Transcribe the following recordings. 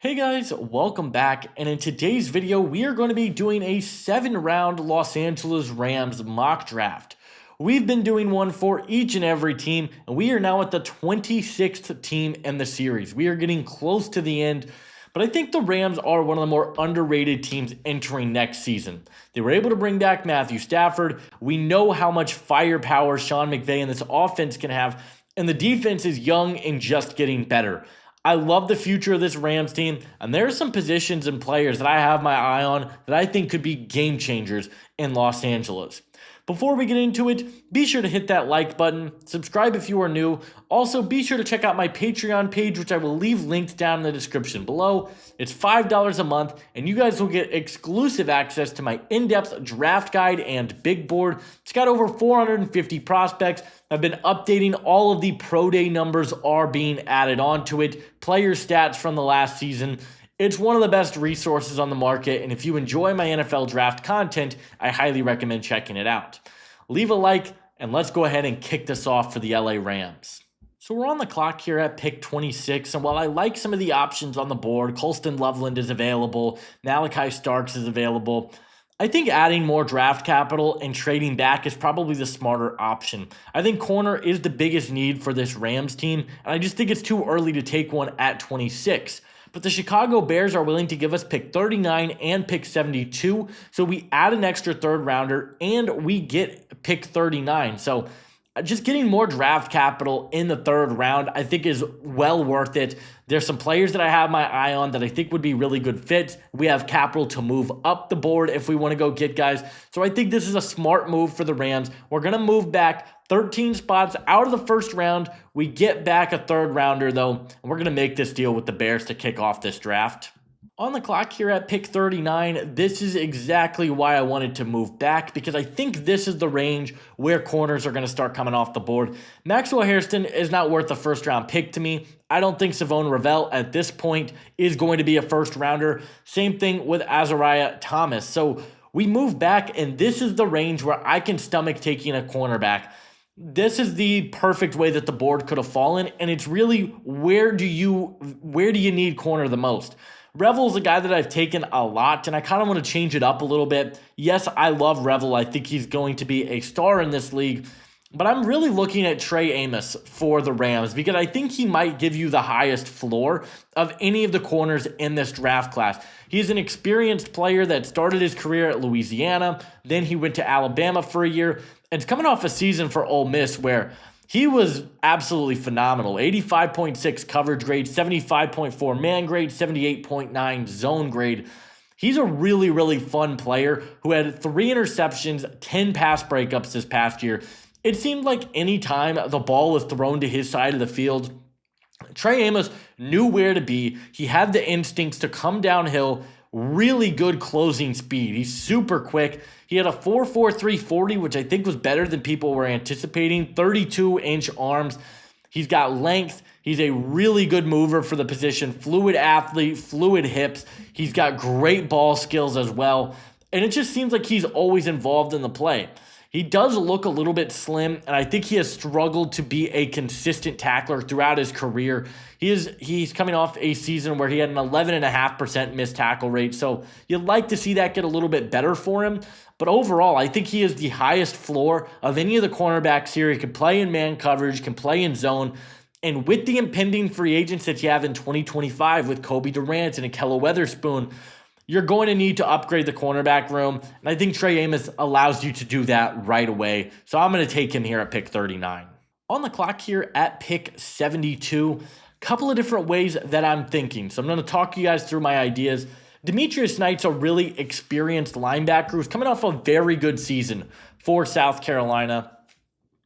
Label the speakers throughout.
Speaker 1: Hey guys, welcome back, and in today's video we are going to be doing a 7-round Los Angeles Rams mock draft. We've been doing one for each and every team, and we are now at the 26th team in the series. We are getting close to the end, but I think the Rams are one of the more underrated teams entering next season. They were able to bring back Matthew Stafford. We know how much firepower Sean McVay and this offense can have, and the defense is young and just getting better. I love the future of this Rams team, and there are some positions and players that I have my eye on that I think could be game changers in Los Angeles. Before we get into it, be sure to hit that like button, subscribe if you are new. Also, be sure to check out my Patreon page, which I will leave linked down in the description below. It's $5 a month, and you guys will get exclusive access to my in-depth draft guide and big board. It's got over 450 prospects. I've been updating all of the pro day numbers are being added onto it, player stats from the last season. It's one of the best resources on the market, and if you enjoy my NFL draft content, I highly recommend checking it out. Leave a like, and let's go ahead and kick this off for the LA Rams. So we're on the clock here at pick 26, and while I like some of the options on the board, Colston Loveland is available, Malachi Starks is available, I think adding more draft capital and trading back is probably the smarter option. I think corner is the biggest need for this Rams team, and I just think it's too early to take one at 26. But the Chicago Bears are willing to give us pick 39 and pick 72, so we add an extra third rounder and we get pick 39. So just getting more draft capital in the third round, I think, is well worth it. There's some players that I have my eye on that I think would be really good fits. We have capital to move up the board if we want to go get guys. So I think this is a smart move for the Rams. We're going to move back 13 spots out of the first round. We get back a third rounder, though, and we're going to make this deal with the Bears to kick off this draft. On the clock here at pick 39, this is exactly why I wanted to move back, because I think this is the range where corners are going to start coming off the board. Maxwell Hairston is not worth a first-round pick to me. I don't think Savon Ravel at this point is going to be a first-rounder. Same thing with Azariah Thomas. So we move back, and this is the range where I can stomach taking a cornerback. This is the perfect way that the board could have fallen, and it's really where do you need corner the most? Revel's a guy that I've taken a lot, and I kind of want to change it up a little bit. Yes, I love Revel. I think he's going to be a star in this league, but I'm really looking at Trey Amos for the Rams because I think he might give you the highest floor of any of the corners in this draft class. He's an experienced player that started his career at Louisiana, then he went to Alabama for a year, and it's coming off a season for Ole Miss where he was absolutely phenomenal. 85.6 coverage grade, 75.4 man grade, 78.9 zone grade. He's a really, really fun player who had 3 interceptions, 10 pass breakups this past year. It seemed like any time the ball was thrown to his side of the field, Trey Amos knew where to be. He had the instincts to come downhill, really good closing speed. He's super quick. He had a 4.43 40, which I think was better than people were anticipating. 32-inch arms. He's got length. He's a really good mover for the position. Fluid athlete, fluid hips. He's got great ball skills as well. And it just seems like he's always involved in the play. He does look a little bit slim, and I think he has struggled to be a consistent tackler throughout his career. He's coming off a season where he had an 11.5% missed tackle rate, so you'd like to see that get a little bit better for him. But overall, I think he is the highest floor of any of the cornerbacks here. He can play in man coverage, can play in zone, and with the impending free agents that you have in 2025 with Kobe Durant and Ahkello Witherspoon, you're going to need to upgrade the cornerback room, and I think Trey Amos allows you to do that right away. So I'm going to take him here at pick 39. On the clock here at pick 72, a couple of different ways that I'm thinking. So I'm going to talk you guys through my ideas. Demetrius Knight's a really experienced linebacker who's coming off a very good season for South Carolina.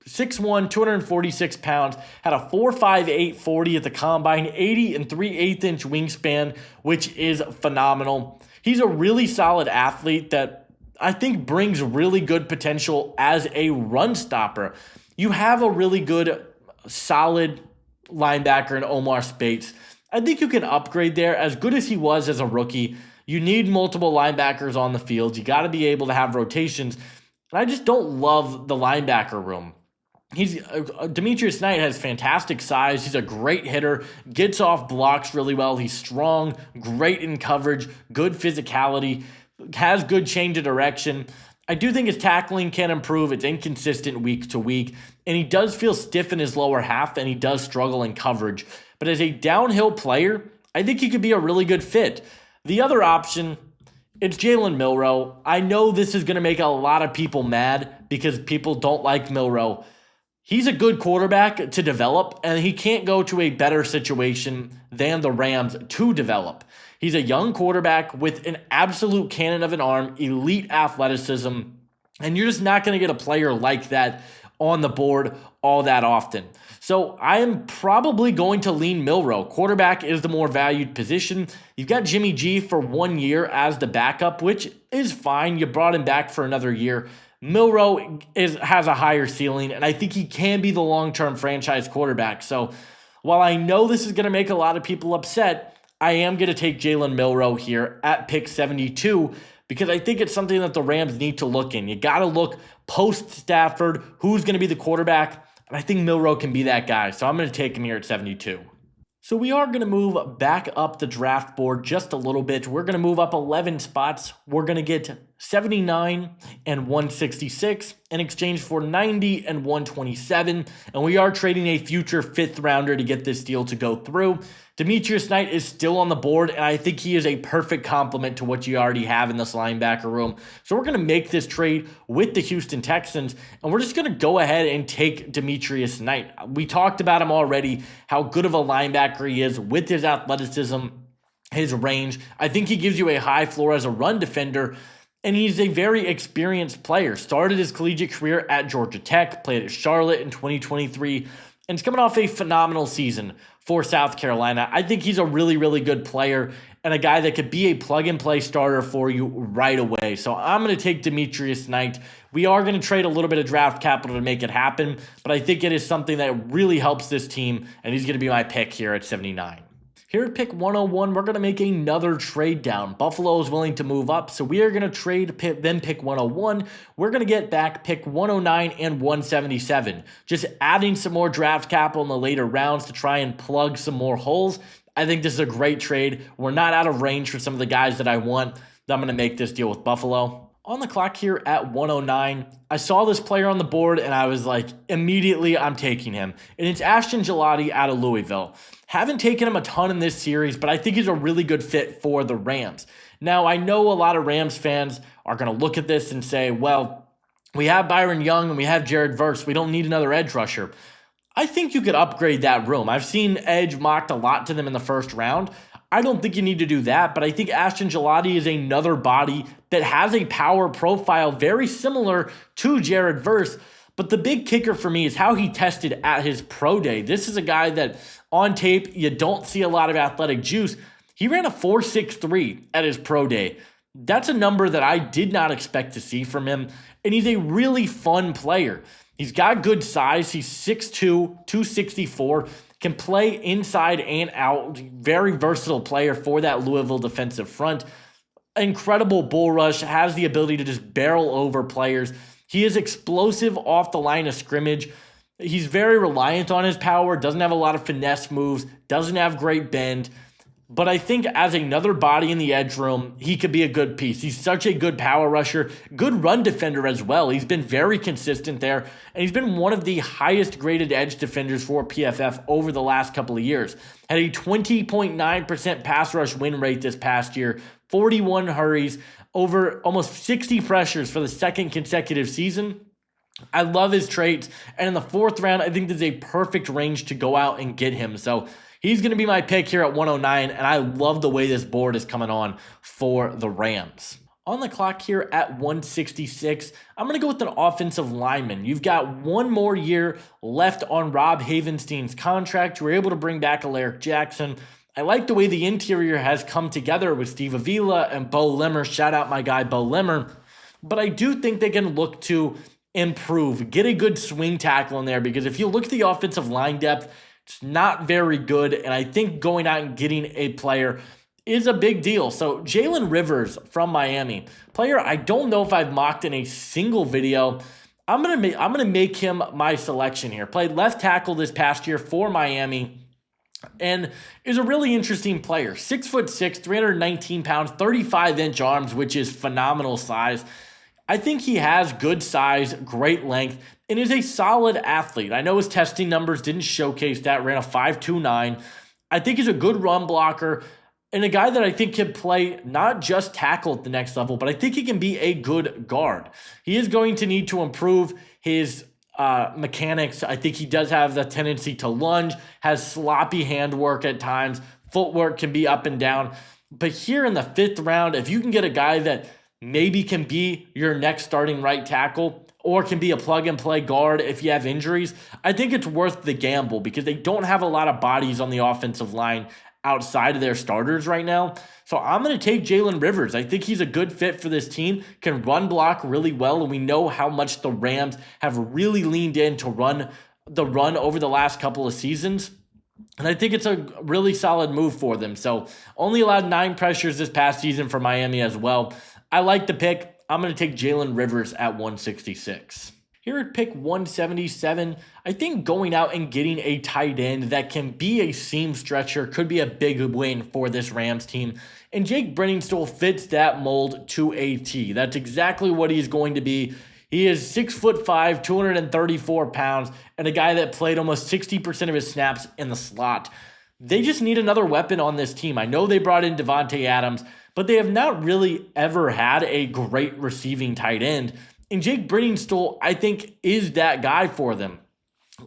Speaker 1: 6'1", 246 pounds, had a 4.58 40 at the combine, 80 and 3/8-inch wingspan, which is phenomenal. He's a really solid athlete that I think brings really good potential as a run stopper. You have a really good, solid linebacker in Omar Speights. I think you can upgrade there. As good as he was as a rookie, you need multiple linebackers on the field. You got to be able to have rotations. And I just don't love the linebacker room. Demetrius Knight has fantastic size. He's a great hitter, gets off blocks really well. He's strong, great in coverage, good physicality, has good change of direction. I do think his tackling can improve. It's inconsistent week to week, and he does feel stiff in his lower half, and he does struggle in coverage. But as a downhill player, I think he could be a really good fit. The other option, it's Jalen Milroe. I know this is going to make a lot of people mad because people don't like Milroe. He's a good quarterback to develop, and he can't go to a better situation than the Rams to develop. He's a young quarterback with an absolute cannon of an arm, elite athleticism, and you're just not going to get a player like that on the board all that often. So I am probably going to lean Milroe. Quarterback is the more valued position. You've got Jimmy G for 1 year as the backup, which is fine. You brought him back for another year. Milroe has a higher ceiling, and I think he can be the long-term franchise quarterback. So while I know this is going to make a lot of people upset, I am going to take Jalen Milroe here at pick 72 because I think it's something that the Rams need to look in. You got to look post-Stafford, who's going to be the quarterback, and I think Milroe can be that guy. So I'm going to take him here at 72. So we are going to move back up the draft board just a little bit. We're going to move up 11 spots. We're going to get 79 and 166 in exchange for 90 and 127. And we are trading a future 5th rounder to get this deal to go through. Demetrius Knight is still on the board, and I think he is a perfect complement to what you already have in this linebacker room. So we're going to make this trade with the Houston Texans, and we're just going to go ahead and take Demetrius Knight. We talked about him already, how good of a linebacker he is with his athleticism, his range. I think he gives you a high floor as a run defender, and he's a very experienced player. Started his collegiate career at Georgia Tech, played at Charlotte in 2023, and he's coming off a phenomenal season for South Carolina. I think he's a really, really good player and a guy that could be a plug-and-play starter for you right away. So I'm going to take Demetrius Knight. We are going to trade a little bit of draft capital to make it happen, but I think it is something that really helps this team, and he's going to be my pick here at 79. Here at pick 101, we're going to make another trade down. Buffalo is willing to move up, so we are going to trade them pick 101. We're going to get back pick 109 and 177. Just adding some more draft capital in the later rounds to try and plug some more holes. I think this is a great trade. We're not out of range for some of the guys that I want. I'm going to make this deal with Buffalo. On the clock here at 109, I saw this player on the board and I was like, immediately I'm taking him. And it's Ashton Gillotte out of Louisville. Haven't taken him a ton in this series, but I think he's a really good fit for the Rams. Now, I know a lot of Rams fans are going to look at this and say, well, we have Byron Young and we have Jared Verse. We don't need another edge rusher. I think you could upgrade that room. I've seen edge mocked a lot to them in the first round. I don't think you need to do that, but I think Ashton Gillotte is another body that has a power profile very similar to Jared Verse. But the big kicker for me is how he tested at his pro day. This is a guy that on tape, you don't see a lot of athletic juice. He ran a 4.63 at his pro day. That's a number that I did not expect to see from him. And he's a really fun player. He's got good size. He's 6'2", 264. Can play inside and out. Very versatile player for that Louisville defensive front. Incredible bull rush. Has the ability to just barrel over players. He is explosive off the line of scrimmage. He's very reliant on his power. Doesn't have a lot of finesse moves. Doesn't have great bend. But I think as another body in the edge room, he could be a good piece. He's such a good power rusher, good run defender as well. He's been very consistent there, and he's been one of the highest graded edge defenders for PFF over the last couple of years. Had a 20.9% pass rush win rate this past year, 41 hurries, over almost 60 pressures for the second consecutive season. I love his traits, and in the 4th round, I think there's a perfect range to go out and get him. So he's going to be my pick here at 109, and I love the way this board is coming on for the Rams. On the clock here at 166, I'm going to go with an offensive lineman. You've got one more year left on Rob Havenstein's contract. You were able to bring back Alaric Jackson. I like the way the interior has come together with Steve Avila and Bo Limmer. Shout out my guy, Bo Limmer. But I do think they can look to improve, get a good swing tackle in there, because if you look at the offensive line depth, it's not very good, and I think going out and getting a player is a big deal. So Jalen Rivers from Miami, player I don't know if I've mocked in a single video. I'm gonna make him my selection here. Played left tackle this past year for Miami, and is a really interesting player. 6'6", 319 pounds, 35-inch arms, which is phenomenal size. I think he has good size, great length, and is a solid athlete. I know his testing numbers didn't showcase that, ran a 5.29. I think he's a good run blocker and a guy that I think can play not just tackle at the next level, but I think he can be a good guard. He is going to need to improve his mechanics. I think he does have the tendency to lunge, has sloppy handwork at times, footwork can be up and down. But here in the 5th round, if you can get a guy that maybe can be your next starting right tackle or can be a plug-and-play guard if you have injuries, I think it's worth the gamble because they don't have a lot of bodies on the offensive line outside of their starters right now. So I'm going to take Jalen Rivers. I think he's a good fit for this team, can run block really well, and we know how much the Rams have really leaned in to run over the last couple of seasons. And I think it's a really solid move for them. So only allowed 9 pressures this past season for Miami as well. I like the pick. I'm going to take Jalen Rivers at 166. Here at pick 177, I think going out and getting a tight end that can be a seam stretcher could be a big win for this Rams team. And Jake Brenningstool fits that mold to a T. That's exactly what he's going to be. He is 6'5", 234 pounds, and a guy that played almost 60% of his snaps in the slot. They just need another weapon on this team. I know they brought in Devontae Adams, but they have not really ever had a great receiving tight end. And Jake Brenningstool, I think, is that guy for them.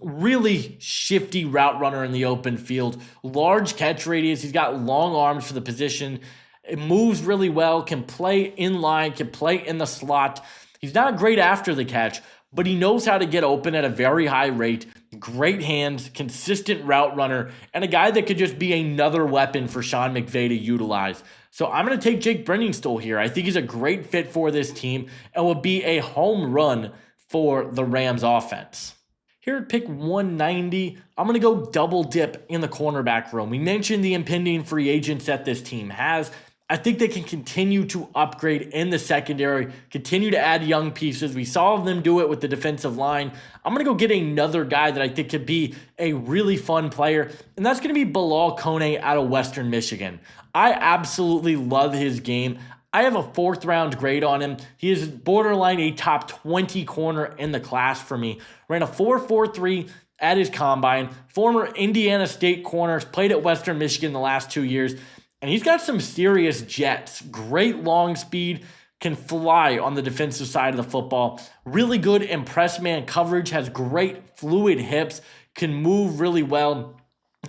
Speaker 1: Really shifty route runner in the open field. Large catch radius. He's got long arms for the position. It moves really well. Can play in line. Can play in the slot. He's not great after the catch, but he knows how to get open at a very high rate. Great hands. Consistent route runner. And a guy that could just be another weapon for Sean McVay to utilize. So I'm going to take Jake Brenningstool here. I think he's a great fit for this team and will be a home run for the Rams offense. Here at pick 190, I'm going to go double dip in the cornerback room. We mentioned the impending free agents that this team has. I think they can continue to upgrade in the secondary, continue to add young pieces. We saw them do it with the defensive line. I'm going to go get another guy that I think could be a really fun player, and that's going to be Bilal Kone out of Western Michigan. I absolutely love his game. I have a 4th round grade on him. He is borderline a top 20 corner in the class for me. Ran a 4.43 at his combine. Former Indiana State corners, played at Western Michigan the last 2 years. And he's got some serious jets. Great long speed, can fly on the defensive side of the football. Really good in press man coverage, has great fluid hips, can move really well.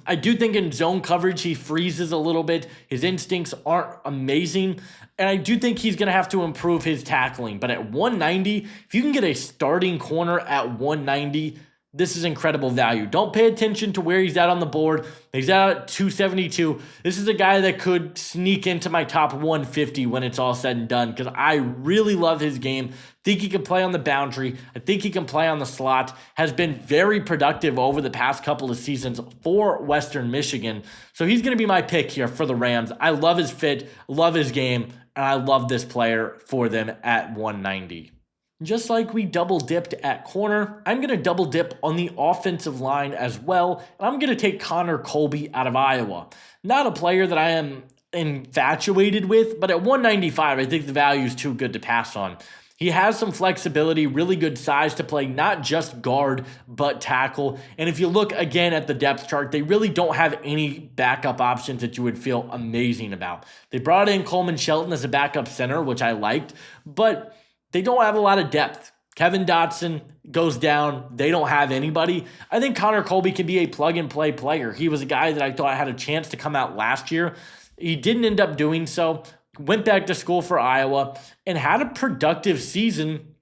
Speaker 1: I do think in zone coverage, he freezes a little bit. His instincts aren't amazing. And I do think he's going to have to improve his tackling. But at 190, if you can get a starting corner at 190, this is incredible value. Don't pay attention to where he's at on the board. He's out at 272. This is a guy that could sneak into my top 150 when it's all said and done because I really love his game. Think he can play on the boundary. I think he can play on the slot. Has been very productive over the past couple of seasons for Western Michigan. So he's going to be my pick here for the Rams. I love his fit, love his game, and I love this player for them at 190. Just like we double dipped at corner, I'm going to double dip on the offensive line as well, and I'm going to take Connor Colby out of Iowa. Not a player that I am infatuated with, but at 195, I think the value is too good to pass on. He has some flexibility, really good size to play not just guard, but tackle. And if you look again at the depth chart, they really don't have any backup options that you would feel amazing about. They brought in Coleman Shelton as a backup center, which I liked, but they don't have a lot of depth. Kevin Dotson goes down. They don't have anybody. I think Connor Colby can be a plug-and-play player. He was a guy that I thought had a chance to come out last year. He didn't end up doing so. Went back to school for Iowa and had a productive season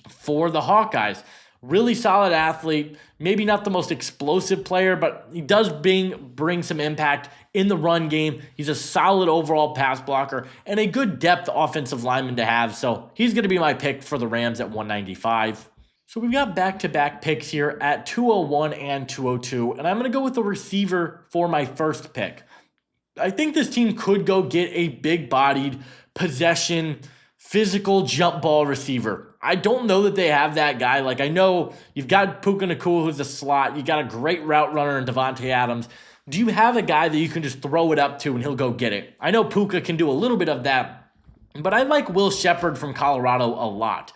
Speaker 1: for the Hawkeyes. Really solid athlete. Maybe not the most explosive player, but he does bring some impact in the run game. He's a solid overall pass blocker and a good depth offensive lineman to have. So he's going to be my pick for the Rams at 195. So we've got back-to-back picks here at 201 and 202. And I'm going to go with the receiver for my first pick. I think this team could go get a big-bodied, possession, physical jump ball receiver. I don't know that they have that guy. Like, I know you've got Puka Nacua, who's a slot. You got a great route runner in Devontae Adams. Do you have a guy that you can just throw it up to and he'll go get it? I know Puka can do a little bit of that, but I like Will Shepherd from Colorado a lot.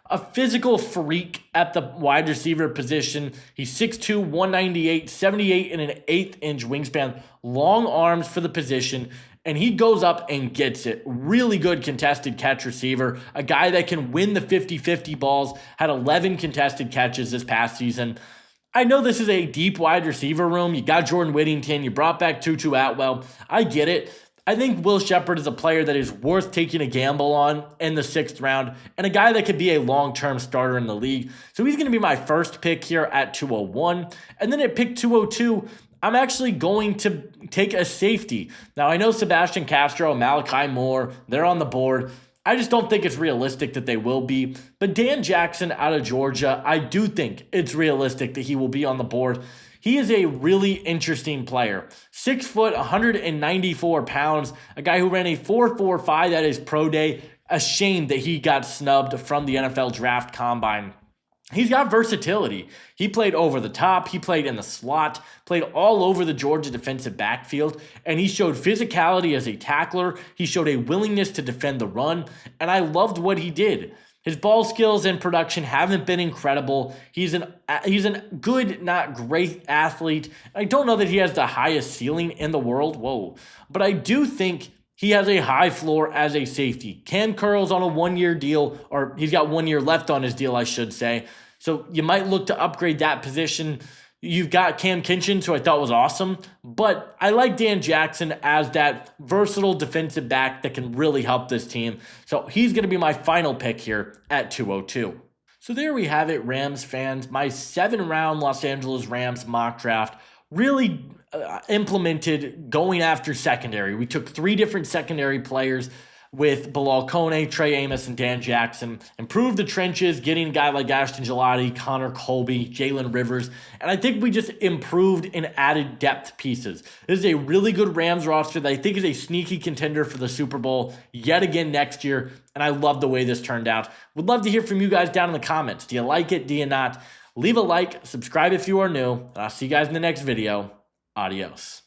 Speaker 1: A physical freak at the wide receiver position. He's 6'2", 198, 78 and an 1/8-inch wingspan, long arms for the position, and he goes up and gets it. Really good contested catch receiver, a guy that can win the 50-50 balls, had 11 contested catches this past season. I know this is a deep wide receiver room. You got Jordan Whittington, you brought back Tutu Atwell. I get it. I think Will Shepherd is a player that is worth taking a gamble on in the 6th round and a guy that could be a long-term starter in the league. So he's going to be my first pick here at 201. And then at pick 202, I'm actually going to take a safety. Now, I know Sebastian Castro, Malachi Moore, they're on the board. I just don't think it's realistic that they will be. But Dan Jackson out of Georgia, I do think it's realistic that he will be on the board. He is a really interesting player. 6 foot, 194 pounds, a guy who ran a 4.45 at his pro day. A shame that he got snubbed from the NFL draft combine. He's got versatility. He played over the top, he played in the slot, played all over the Georgia defensive backfield, and he showed physicality as a tackler. He showed a willingness to defend the run, and I loved what he did. His ball skills and production haven't been incredible. He's a good, not great athlete. I don't know that he has the highest ceiling in the world. But I do think he has a high floor as a safety. Cam Curl's on a 1-year deal, or he's got 1 year left on his deal, I should say. So you might look to upgrade that position. You've got Cam Kinchins, who I thought was awesome, but I like Dan Jackson as that versatile defensive back that can really help this team. So he's going to be my final pick here at 202. So there we have it, Rams fans. My 7-round Los Angeles Rams mock draft really implemented going after secondary. We took 3 different secondary players with Bilal Kone, Trey Amos, and Dan Jackson. Improved the trenches, getting a guy like Ashton Gelati, Connor Colby, Jalen Rivers. And I think we just improved and added depth pieces. This is a really good Rams roster that I think is a sneaky contender for the Super Bowl yet again next year. And I love the way this turned out. Would love to hear from you guys down in the comments. Do you like it? Do you not? Leave a like, subscribe if you are new, and I'll see you guys in the next video. Adios.